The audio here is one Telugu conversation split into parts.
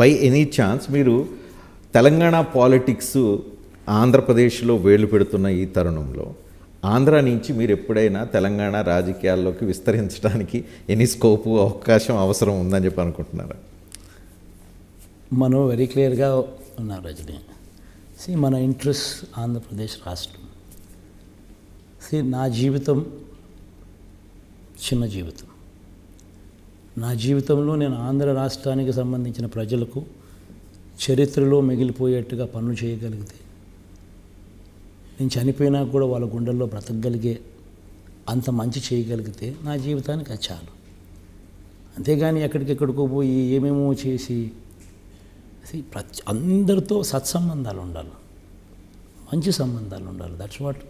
బై ఎనీ ఛాన్స్ మీరు తెలంగాణ పాలిటిక్స్ ఆంధ్రప్రదేశ్లో వేళ్ళు పెడుతున్న ఈ తరుణంలో ఆంధ్ర నుంచి మీరు ఎప్పుడైనా తెలంగాణ రాజకీయాల్లోకి విస్తరించడానికి ఎనీ స్కోపు అవకాశం అవసరం ఉందని చెప్పి అనుకుంటున్నారా? మనం వెరీ క్లియర్గా ఉన్నారు రజనీ. మన ఇంట్రెస్ట్ ఆంధ్రప్రదేశ్ రాష్ట్రం. నా జీవితం చిన్న జీవితం. నా జీవితంలో నేను ఆంధ్ర రాష్ట్రానికి సంబంధించిన ప్రజలకు చరిత్రలో మిగిలిపోయేట్టుగా పనులు చేయగలిగితే, నేను చనిపోయినా కూడా వాళ్ళ గుండెల్లో బ్రతకగలిగే అంత మంచి చేయగలిగితే నా జీవితానికి అది చాలు. అంతేగాని ఎక్కడికెక్కడికో పోయి ఏమేమో చేసి అందరితో సత్సంబంధాలు ఉండాలి, మంచి సంబంధాలు ఉండాలి. దట్స్ వాట్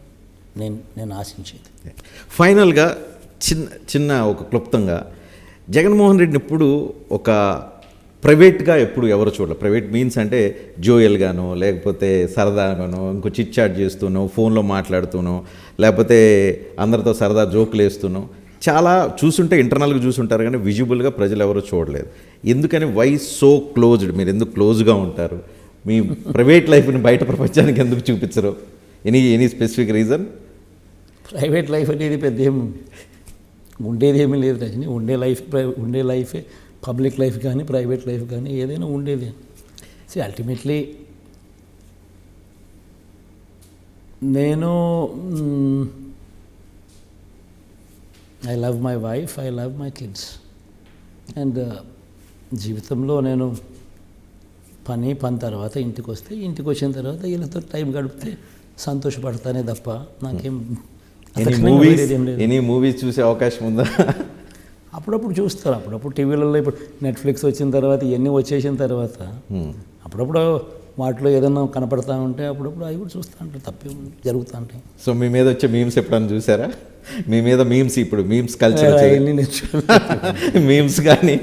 నేను ఆశించేది. ఫైనల్గా చిన్న ఒక క్లుప్తంగా, జగన్మోహన్ రెడ్డిని ఎప్పుడు ఒక ప్రైవేట్గా ఎప్పుడు ఎవరు చూడాలి. ప్రైవేట్ మీన్స్ అంటే జోయల్గానో, లేకపోతే సరదాగానో, ఇంకో చిట్ చాట్ చేస్తూనో, ఫోన్లో మాట్లాడుతూనో, లేకపోతే అందరితో సరదా జోకులు వేస్తూనో చాలా చూసుంటే ఇంటర్నల్గా చూసుంటారు, కానీ విజిబుల్గా ప్రజలు ఎవరు చూడలేదు. ఎందుకని వై సో క్లోజ్డ్? మీరు ఎందుకు క్లోజ్గా ఉంటారు? మీ ప్రైవేట్ లైఫ్ని బయట ప్రపంచానికి ఎందుకు చూపించరు? Any specific reason? Private life అనేది పెద్ద ఉండేది ఏమీ లేదు రజని. ఉండే లైఫే పబ్లిక్ లైఫ్ కానీ ప్రైవేట్ లైఫ్ కానీ ఏదైనా ఉండేది. అల్టిమేట్లీ నేను I love my wife, I love my kids. And జీవితంలో నేను పని తర్వాత ఇంటికి వస్తే, ఇంటికి వచ్చిన తర్వాత వీళ్ళతో టైం గడిపితే సంతోషపడతానే తప్ప నాకేం ఎనీ మూవీస్ చూసే అవకాశం ఉందా? అప్పుడప్పుడు చూస్తారు. అప్పుడప్పుడు టీవీలలో ఇప్పుడు నెట్ఫ్లిక్స్ వచ్చిన తర్వాత ఇవన్నీ వచ్చేసిన తర్వాత అప్పుడప్పుడు వాటిలో ఏదన్నా కనపడతా ఉంటే అప్పుడప్పుడు అవి కూడా చూస్తూ ఉంటాయి, తప్పే జరుగుతూ ఉంటాయి. సో మీ మీద వచ్చే మీమ్స్ ఎప్పుడన్నా చూసారా? మీ మీద మీమ్స్, ఇప్పుడు మీమ్స్ కల్చర్ మీమ్స్ కానీ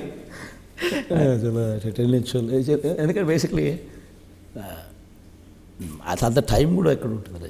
ఎందుకంటే బేసిక్లీ అంత టైం కూడా ఎక్కడ ఉంటుంది.